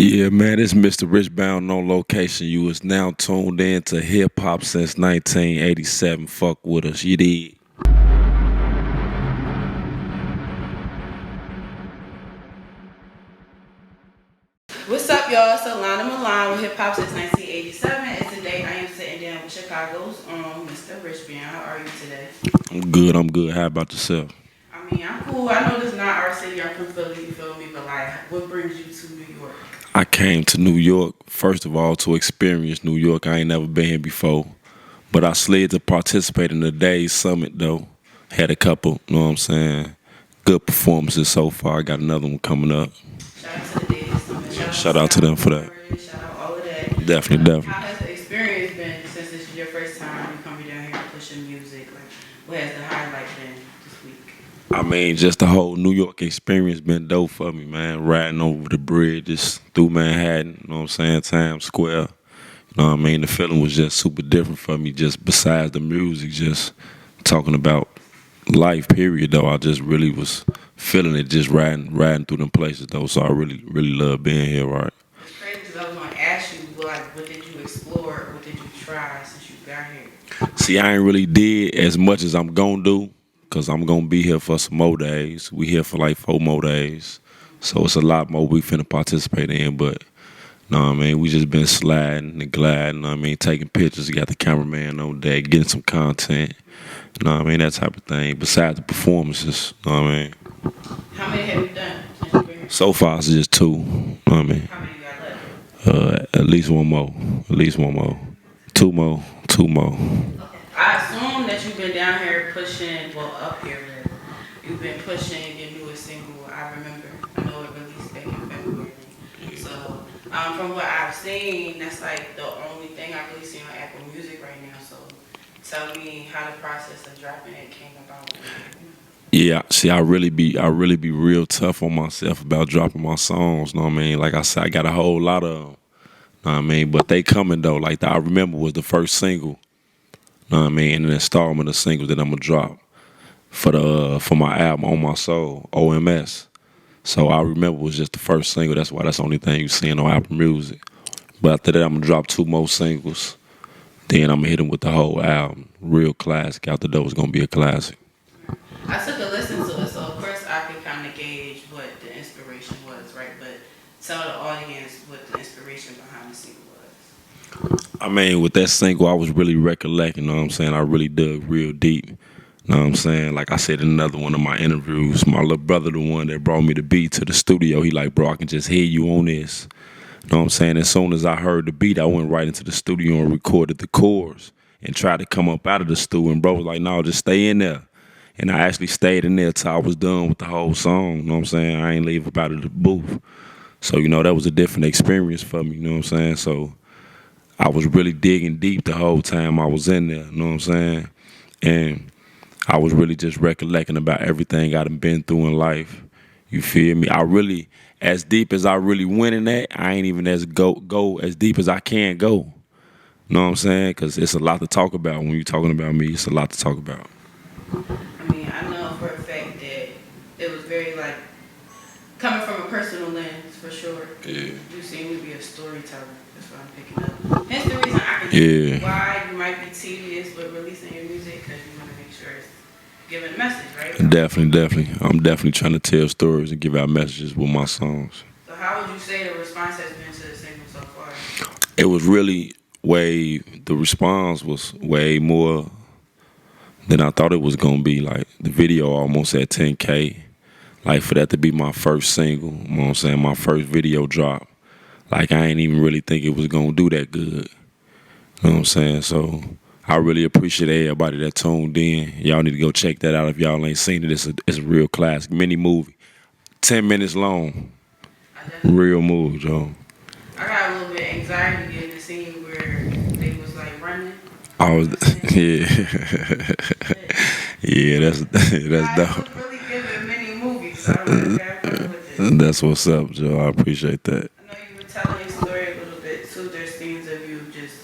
Yeah, man, it's Mr. Richbound on location. You is now tuned in to hip hop since 1987. Fuck with us, you did. What's up, y'all? It's Alana Milan with Hip Hop since 1987, and today I am sitting down with Chicago's Mr. Richbound. How are you today? I'm good. How about yourself? I mean, I'm cool. I know this is not our city. I'm from Philly, you feel me? But like, what brings you to New York? I came to New York, first of all, to experience New York. I ain't never been here before. But I slid to participate in the day's summit, though. Had a couple, you know what I'm saying? Good performances so far. I got another one coming up. Shout out to the Davis Summit. Shout Yeah, out to shout out to them for Soundboard that. Artists. Shout out all of that. Definitely, definitely. How has the experience been since this is your first time you coming down here pushing music? Like, what has the highlight been this week? I mean, just the whole New York experience been dope for me, man. Riding over the bridge, just through Manhattan, you know what I'm saying, Times Square. You know what I mean? The feeling was just super different for me, just besides the music, just talking about life, period, though. I just really was feeling it, just riding through them places, though. So I really love being here, right? It's crazy because I was going to ask you, well, like, what did you explore? What did you try since you got here? See, I ain't really did as much as I'm gonna do, because I'm gonna be here for some more days. We here for like 4 more days. So it's a lot more we finna participate in, but know what I mean? We just been sliding and gliding, know what I mean? Taking pictures, got the cameraman on deck, getting some content, know what I mean? That type of thing. Besides the performances, know what I mean? How many have you done since you've been here? So far, it's just two, know what I mean? How many you got left? At least one more. At least one more. Two more. Two more. Okay. I assume that you've been down here pushing, well, up here, rather. You've been pushing your newest single, I remember. I know it released back in February. So, from what I've seen, that's like the only thing I really see on Apple Music right now. So, tell me how the process of dropping it came about. Yeah, see, I really be real tough on myself about dropping my songs, know what I mean? Like I said, I got a whole lot of 'em, know what I mean? But they coming, though. Like, I remember was the first single, know what I mean? And an installment of singles that I'm gonna drop for my album On My Soul, OMS. So I remember was just the first single. That's why that's the only thing you seeing on Apple Music. But after that, I'm gonna drop two more singles. Then I'm gonna hit them with the whole album. Real classic. Out the door is gonna be a classic. I took a listen to it, so of course I could kind of gauge what the inspiration was, right? But tell the audience what the inspiration behind the single was. I mean, with that single, I was really recollecting. You know what I'm saying? I really dug real deep. You know what I'm saying? Like I said in another one of my interviews, my little brother, the one that brought me the beat to the studio, he like, bro, I can just hear you on this. You know what I'm saying? As soon as I heard the beat, I went right into the studio and recorded the chords and tried to come up out of the studio. And bro was like, no, just stay in there. And I actually stayed in there till I was done with the whole song. You know what I'm saying? I ain't leave up out of the booth. So, that was a different experience for me. You know what I'm saying? So I was really digging deep the whole time I was in there. You know what I'm saying? And I was really just recollecting about everything I done been through in life. You feel me? I really, as deep as I really went in that, I ain't even as go as deep as I can go. You know what I'm saying? Because it's a lot to talk about when you're talking about me. It's a lot to talk about. I mean, I know for a fact that it was very like coming from a personal lens for sure. Yeah. You seem to be a storyteller. That's what I'm picking up. Hence the reason I can Yeah. see why you might be tedious with releasing your music because you want to make sure it's giving a message, right? Definitely. I'm definitely trying to tell stories and give out messages with my songs. So how would you say the response has been to the single so far? It was really the response was way more than I thought it was going to be. Like, the video almost at 10K. Like, for that to be my first single, you know what I'm saying, my first video drop. Like, I ain't even really think it was going to do that good. You know what I'm saying? So I really appreciate everybody that tuned in. Y'all need to go check that out if y'all ain't seen it. It's a real classic mini movie. 10 minutes long. Real movie, Joe. I got a little bit of anxiety in the scene where they was like running. I was, yeah. Yeah, that's I dope. was really giving mini movies, so I'm like, okay, I'm fine with it. That's what's up, Joe. I appreciate that. I know you were telling your story a little bit too. There's scenes of you just,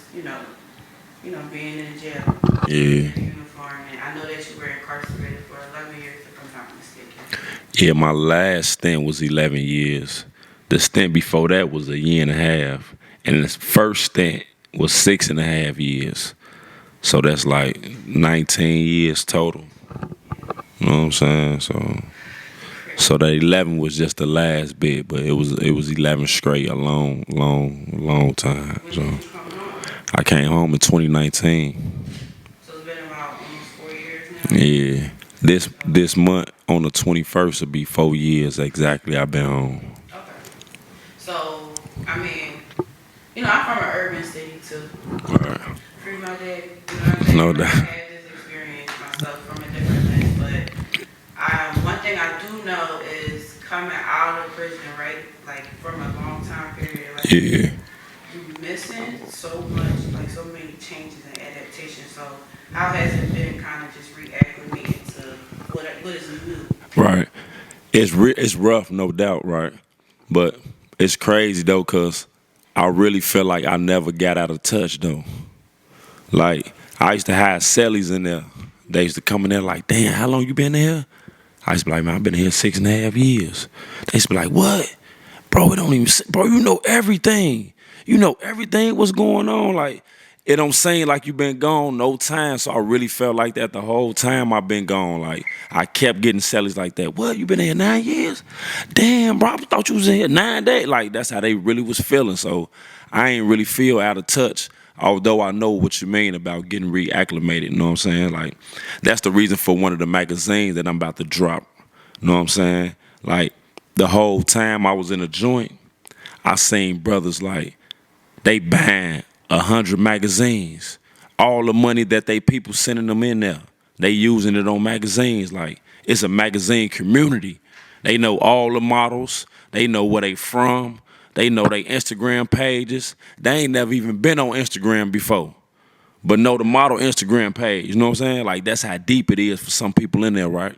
being in jail. Yeah. In a uniform, and I know that you were incarcerated for 11 years, if I'm not mistaken. Yeah, my last stint was 11 years. The stint before that was a year and a half, and the first stint was 6.5 years. So that's like 19 years total. You know what I'm saying? So that 11 was just the last bit, but it was 11 straight, a long time. When So did you come home? I came home in 2019. So it's been about almost 4 years now. Yeah, this month on the 21st will be 4 years exactly. I've been home. Okay. So, I mean, I'm from an urban city too. Right. Free my day. You know what I'm saying? No I doubt. had this experience myself from a different lens, but one thing I do know is coming out of prison, right? Like from a long time period, like Yeah. you missing so much, like so many changes and adaptations. So how has it been kind of just reacclimating to what is new? Right. It's rough, no doubt, right? But it's crazy though, cause I really feel like I never got out of touch though. Like I used to have cellies in there. They used to come in there like, damn, how long you been here? I used to be like, man, I've been here 6.5 years. They used to be like, what? Bro, it don't even, bro, you know everything. You know everything what's going on. Like, it don't seem like you been gone no time. So I really felt like that the whole time I've been gone. Like, I kept getting cellies like that. What, you been here 9 years? Damn, bro, I thought you was in here 9 days. Like, that's how they really was feeling. So I ain't really feel out of touch. Although I know what you mean about getting reacclimated, you know what I'm saying? Like, that's the reason for one of the magazines that I'm about to drop. You know what I'm saying? Like, the whole time I was in a joint, I seen brothers like, they buying 100 magazines. All the money that they people sending them in there, they using it on magazines. Like, it's a magazine community. They know all the models. They know where they from. They know their Instagram pages. They ain't never even been on Instagram before, but know the model Instagram page. You know what I'm saying? Like, that's how deep it is for some people in there, right?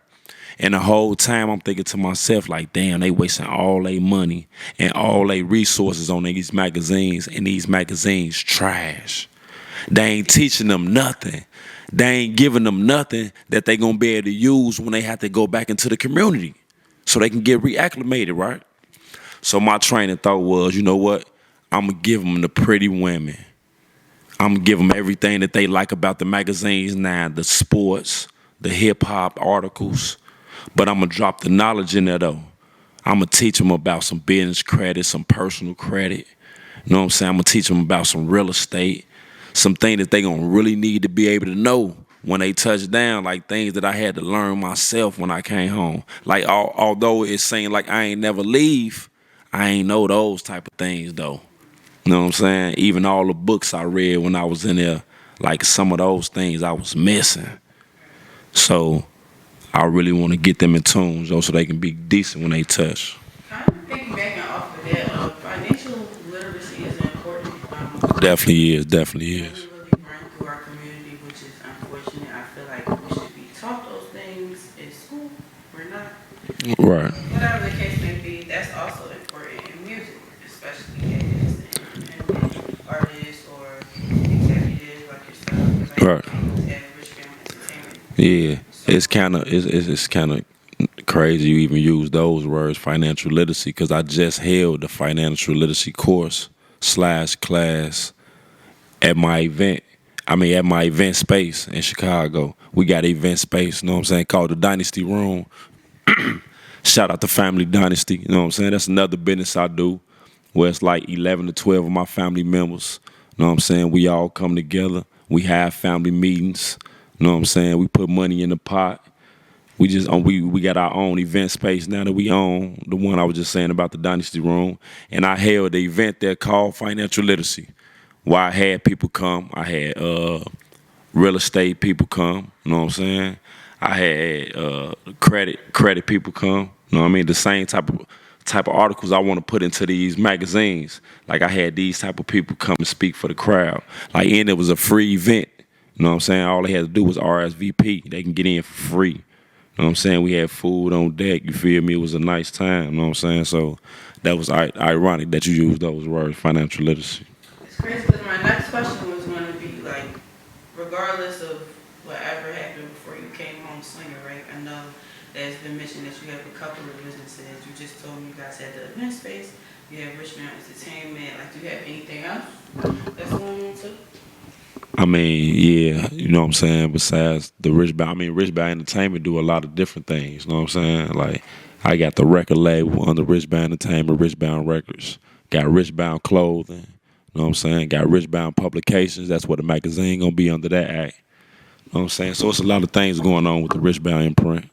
And the whole time I'm thinking to myself, like, damn, they wasting all their money and all their resources on these magazines, and these magazines trash. They ain't teaching them nothing. They ain't giving them nothing that they gonna be able to use when they have to go back into the community so they can get reacclimated, right? So my training thought was, you know what? I'm gonna give them the pretty women. I'm gonna give them everything that they like about the magazines now, the sports, the hip hop articles. But I'm gonna drop the knowledge in there though. I'm gonna teach them about some business credit, some personal credit. You know what I'm saying? I'm gonna teach them about some real estate, some things that they gonna really need to be able to know when they touch down, like things that I had to learn myself when I came home. Like although it seemed like I ain't never leave, I ain't know those type of things though. You know what I'm saying? Even all the books I read when I was in there, like some of those things I was missing. So I really want to get them in tune, though, so they can be decent when they touch. Kind of piggybacking off of that, financial literacy is important. Definitely is, definitely is. Really run through our community, which is unfortunate. I feel like we should be taught those things in school. We're not. Right. Whatever the case may be, that's also important in music, especially as independent artists or executives like yourself. Right. At Richbound Entertainment. Yeah, it's kind of crazy you even use those words, financial literacy, because I just held the financial literacy course slash class at my event. I mean, at my event space in Chicago. We got an event space, you know what I'm saying, called the Dynasty Room. Shout out to Family Dynasty, you know what I'm saying? That's another business I do where it's like 11 to 12 of my family members. You know what I'm saying? We all come together. We have family meetings. You know what I'm saying? We put money in the pot. We got our own event space now that we own, the one I was just saying about the Dynasty Room. And I held the event there called Financial Literacy, where I had people come. I had real estate people come, you know what I'm saying? I had credit people come, you know what I mean? The same type of articles I want to put into these magazines. Like I had these type of people come and speak for the crowd. Like, and it was a free event. You know what I'm saying? All they had to do was RSVP. They can get in for free. You know what I'm saying? We had food on deck. You feel me? It was a nice time. You know what I'm saying? So that was ironic that you used those words, financial literacy. It's crazy because my next question was going to be like, regardless of whatever happened before you came home swinger, right? I know there's been mentioned that you have a couple of businesses. You just told me you guys had the event space. Yeah, Richbound Entertainment. Like, do you have anything else that's going on too? I mean, yeah, you know what I'm saying? Besides the Richbound, I mean, Richbound Entertainment do a lot of different things, you know what I'm saying? Like, I got the record label under Richbound Entertainment, Richbound Records. Got Richbound Clothing, you know what I'm saying? Got Richbound Publications, that's what the magazine gonna be under that act. You know what I'm saying? So it's a lot of things going on with the Richbound imprint.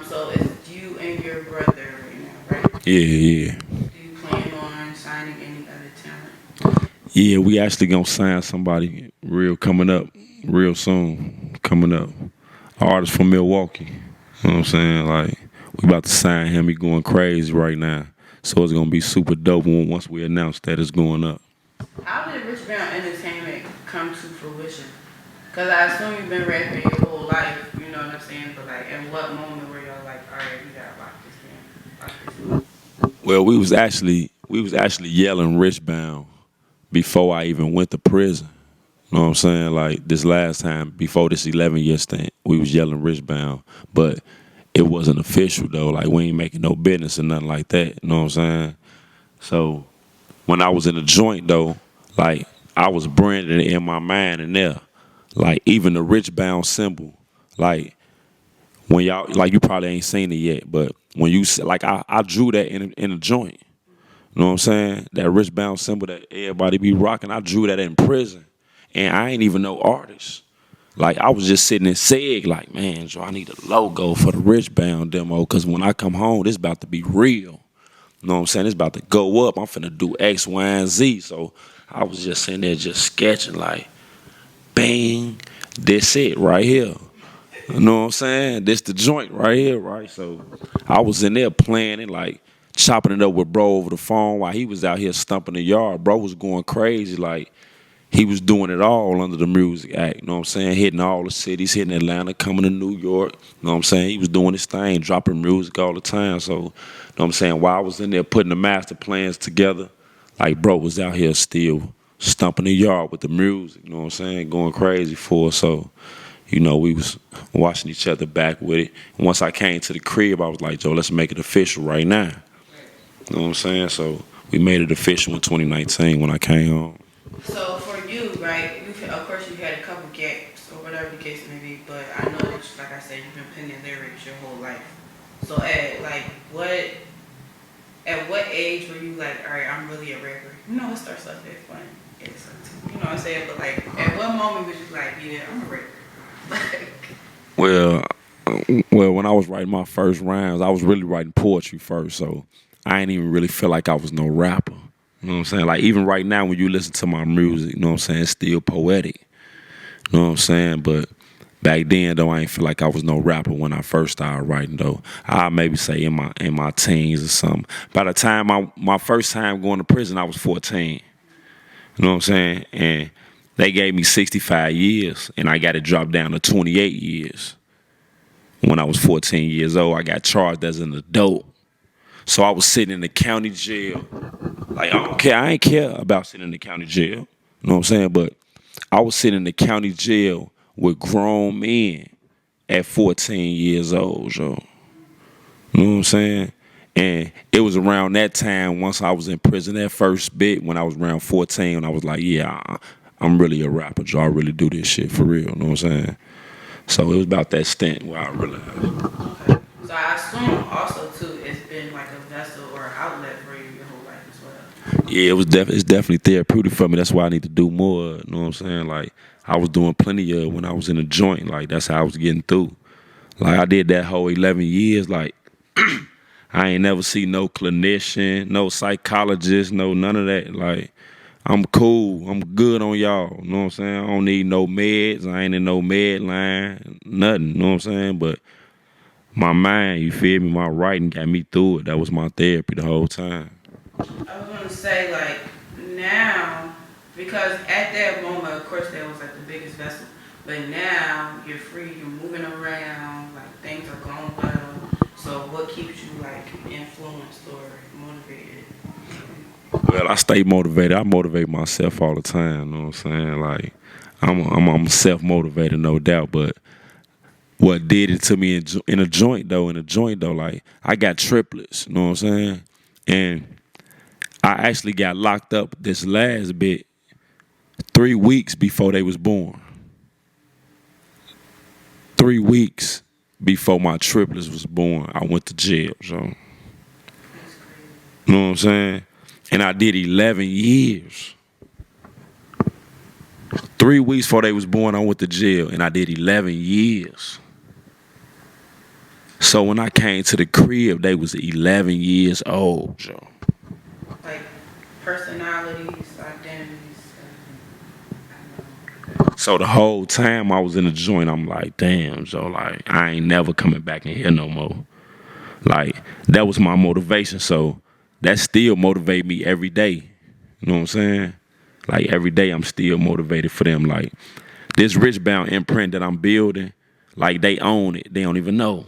So it's you and your brother right now, right? Yeah, yeah. Do you plan on signing any other talent? Yeah, we actually gonna sign somebody real coming up, real soon. Coming up. An artist from Milwaukee. You know what I'm saying? Like, we about to sign him. He going crazy right now. So it's gonna be super dope once we announce that it's going up. How did Richbound Entertainment come to fruition? Because I assume you've been rapping your whole life, you know what I'm saying? But like, at what moment were y'all like, all right, we gotta lock this in, lock this in? Well, we was actually yelling Richbound before I even went to prison. You know what I'm saying? Like this last time, before this 11-year stint, we was yelling Richbound, but it wasn't official though. Like we ain't making no business or nothing like that. You know what I'm saying? So when I was in the joint though, like I was branding it in my mind in there. Like even the Richbound symbol, like when y'all like you probably ain't seen it yet, but when like I drew that in a joint. You know what I'm saying? That Richbound symbol that everybody be rocking, I drew that in prison. And I ain't even no artist. Like I was just sitting and seg like, man, Joe, I need a logo for the Richbound demo because when I come home, this about to be real. You know what I'm saying? It's about to go up. I'm finna do X, Y, and Z. So I was just sitting there just sketching like, bang, this it right here. You know what I'm saying? This the joint right here, right? So I was in there playing it, like chopping it up with bro over the phone while he was out here stumping the yard. Bro was going crazy, like he was doing it all under the Music Act. You know what I'm saying? Hitting all the cities, hitting Atlanta, coming to New York. You know what I'm saying? He was doing his thing, dropping music all the time. So, you know what I'm saying? While I was in there putting the master plans together, like bro was out here still stumping the yard with the music. You know what I'm saying? Going crazy for us. So, you know, we was watching each other back with it. And once I came to the crib, I was like, Joe, let's make it official right now. You know what I'm saying? So we made it official in 2019 when I came home. So for you, right, of course you had a couple gaps or whatever the case may be, but I know that, like I said, you've been penning lyrics your whole life. So at like at what age were you like, all right, I'm really a rapper? You know, it starts off that fun. It's, you know what I'm saying? But like, at what moment was you like, yeah, I'm a rapper? Like, Well, well, when I was writing my first rhymes, I was really writing poetry first, so I ain't even really feel like I was no rapper. You know what I'm saying? Like even right now when you listen to my music, you know what I'm saying, it's still poetic. You know what I'm saying? But back then though, I ain't feel like I was no rapper when I first started writing though. I maybe say in my teens or something. By the time my first time going to prison, I was 14. You know what I'm saying? And they gave me 65 years, and I got it dropped down to 28 years. When I was 14 years old, I got charged as an adult. So I was sitting in the county jail. Like, I don't care. I ain't care about sitting in the county jail. You know what I'm saying? But I was sitting in the county jail with grown men at 14 years old, yo. You know what I'm saying? And it was around that time, once I was in prison, that first bit, when I was around 14, and I was like, yeah, I'm really a rapper, Joe. I really do this shit for real. You know what I'm saying? So it was about that stint where I realized. okay. So I assume also too, it's been like a vessel or outlet for you your whole life as well. Yeah, it's definitely therapeutic for me. That's why I need to do more. You know what I'm saying? Like I was doing plenty of it when I was in a joint. Like that's how I was getting through. Like I did that whole 11 years. Like I ain't never see no clinician, no psychologist, no none of that. Like I'm cool. I'm good on y'all. You know what I'm saying? I don't need no meds. I ain't in no med line. Nothing. You know what I'm saying? But my mind, you feel me? My writing got me through it. That was my therapy the whole time. I was gonna say like now, because at that moment, of course, that was like the biggest vessel. But now you're free, you're moving around, like things are going well. So what keeps you like influenced or motivated? Well, I stay motivated. I motivate myself all the time. You know what I'm saying? Like I'm self-motivated, no doubt. But what did it to me in a joint though? Like I got triplets. You know what I'm saying? And I actually got locked up this last bit 3 weeks before they was born. 3 weeks before my triplets was born, I went to jail, so. You know what I'm saying? And I did 11 years. 3 weeks before they was born, I went to jail, and I did 11 years. So when I came to the crib, they was 11 years old, Joe. Like personalities, identities. So the whole time I was in the joint, I'm like, damn, Joe, like, I ain't never coming back in here no more. Like, that was my motivation. So that still motivate me every day. You know what I'm saying? Like, every day I'm still motivated for them. Like, this Richbound imprint that I'm building, like, they own it. They don't even know.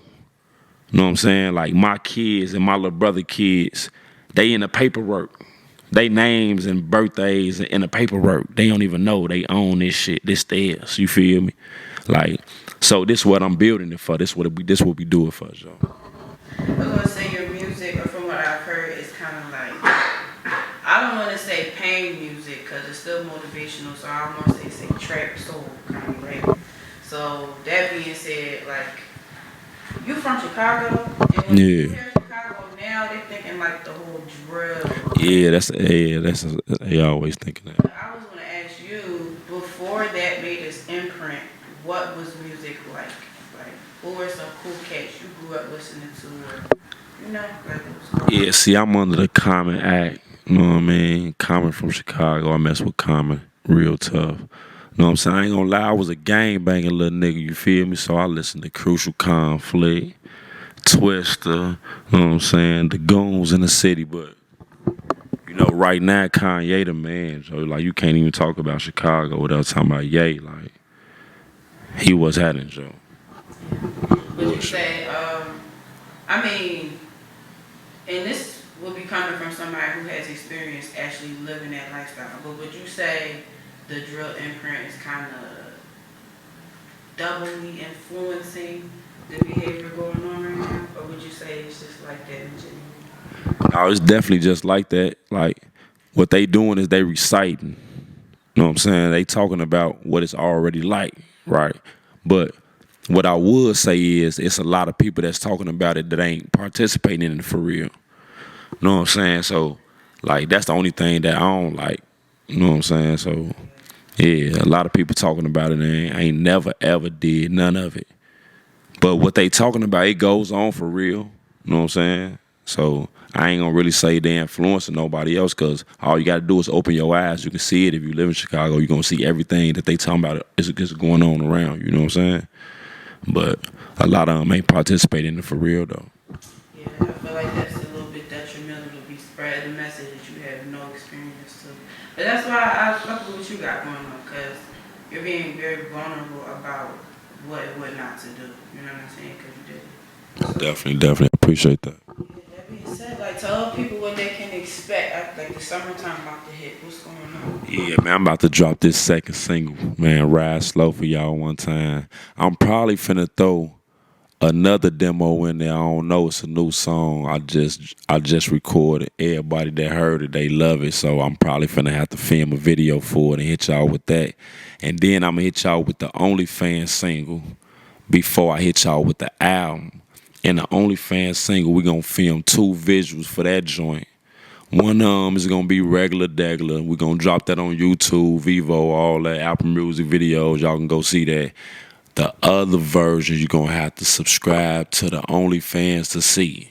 You know what I'm saying? Like, my kids and my little brother kids, they in the paperwork. They names and birthdays in the paperwork. They don't even know they own this shit. This theirs. You feel me? Like, so this is what I'm building it for. This what we do it for, Joe. I was gonna say your music, or from what I've heard, is kind of like, I don't want to say pain music because it's still motivational. So I don't want to say trap soul kind of, right? So that being said, like, you from Chicago, and when you hear Chicago now, they thinking like the whole drill. Yeah, they always thinking that. I was gonna ask you, before that made its imprint, what was music like? Like, who were some cool cats you grew up listening to, or, you know, like. Yeah, see, I'm under the Common Act. You know what I mean? Common from Chicago. I mess with Common real tough. You know what I'm saying? I ain't gonna lie, I was a gang banging little nigga, you feel me? So I listened to Crucial Conflict, Twister, you know what I'm saying? The Goons in the City, but you know, right now Kanye the man. So like, you can't even talk about Chicago without talking about Ye. Like, he was happening, Joe. Would you say, I mean, and this will be coming from somebody who has experience actually living that lifestyle, but would you say the drill imprint is kind of doubly influencing the behavior going on right now, or would you say it's just like that in general? No, it's definitely just like that. Like, what they doing is they reciting. You know what I'm saying? They talking about what it's already like, right? But what I would say is it's a lot of people that's talking about it that ain't participating in it for real. You know what I'm saying? So, like, that's the only thing that I don't like. You know what I'm saying? So, yeah, a lot of people talking about it and ain't never, ever did none of it. But what they talking about, it goes on for real. You know what I'm saying? So I ain't gonna really say they influencing nobody else, because all you gotta do is open your eyes. You can see it. If you live in Chicago, you're gonna see everything that they talking about is going on around. You know what I'm saying? But a lot of them ain't participating in it for real, though. Yeah, I feel like that's a little bit detrimental to be spreading the message that you have no experience to. But that's why I fuck with what you got going on, because you're being very vulnerable about what and what not to do. You know what I'm saying? Because you did it. Definitely appreciate that. Yeah, that being said, like, tell people what they can expect. Like, the summertime about to hit. What's going on? Yeah, man, I'm about to drop this second single, man. Ride Slow for y'all one time. I'm probably finna throw another demo in there. I don't know. It's a new song. I just recorded. Everybody that heard it, they love it. So I'm probably finna have to film a video for it and hit y'all with that. And then I'm gonna hit y'all with the OnlyFans single before I hit y'all with the album. And the OnlyFans single, we're gonna film 2 visuals for that joint. One is gonna be regular degular. We're gonna drop that on YouTube, Vivo, all that, Apple Music videos. Y'all can go see that. The other version, you're gonna have to subscribe to the OnlyFans to see.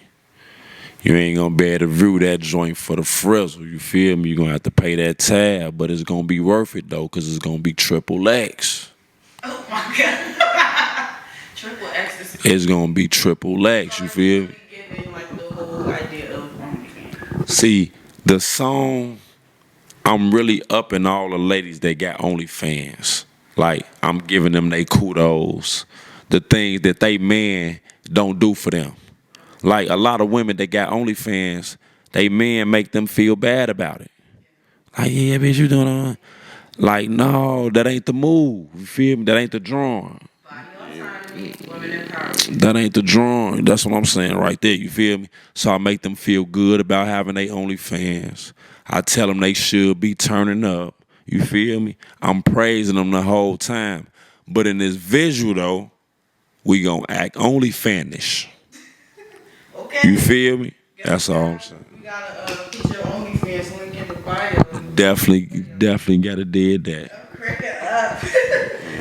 You ain't gonna be able to view that joint for the frizzle, you feel me? You're gonna have to pay that tab, but it's gonna be worth it though, because it's gonna be XXX. Oh my God. Triple X is. It's gonna be XXX, you feel me? Giving, like, the whole idea of OnlyFans. See, the song, I'm really upping all the ladies that got OnlyFans. Like, I'm giving them they kudos, the things that they men don't do for them. Like, a lot of women that got OnlyFans, they men make them feel bad about it. Like, yeah, bitch, you doing all right. Like, no, that ain't the move. You feel me? That ain't the drawing. That ain't the drawing. That's what I'm saying right there. You feel me? So I make them feel good about having their OnlyFans. I tell them they should be turning up. You feel me? I'm praising them the whole time. But in this visual though, we gonna act only fanish. Okay. You feel me? Guess That's we all I'm gotta, saying. we gotta put your OnlyFans link in the bio. Definitely gotta did that. Crack it up.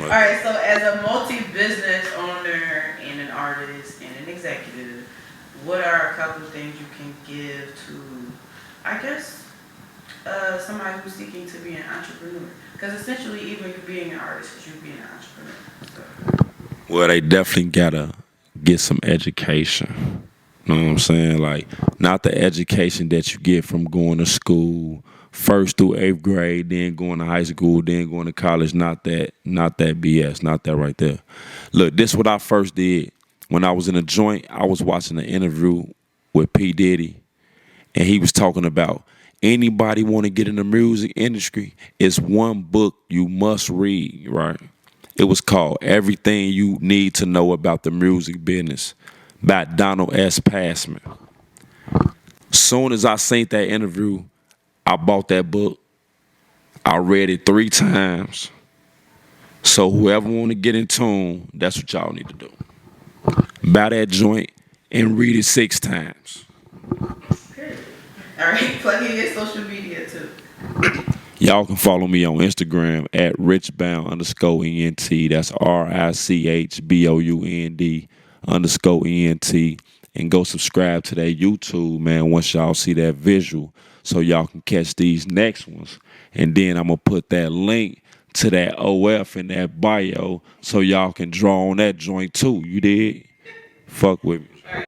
All right, so as a multi-business owner and an artist and an executive, what are a couple of things you can give to, I guess, somebody who's seeking to be an entrepreneur? Because essentially, even you being an artist is you being an entrepreneur. So. Well, they definitely gotta get some education. You know what I'm saying? Like, not the education that you get from going to school, first through eighth grade, then going to high school, then going to college. Not that BS, not that right there. Look, this is what I first did. When I was in a joint, I was watching an interview with P. Diddy, and he was talking about anybody want to get in the music industry, it's one book you must read, right? It was called Everything You Need to Know About the Music Business by Donald S. Passman. Soon as I seen that interview, I bought that book. I read it 3 times. So whoever want to get in tune, that's what y'all need to do. Buy that joint and read it 6 times. Good. All right, plug in your social media too. Y'all can follow me on Instagram at Richbound_ENT. That's RICHBOUND_ENT. And go subscribe to that YouTube, man, once y'all see that visual so y'all can catch these next ones. And then I'm going to put that link to that OF in that bio so y'all can draw on that joint too. You did? Fuck with me.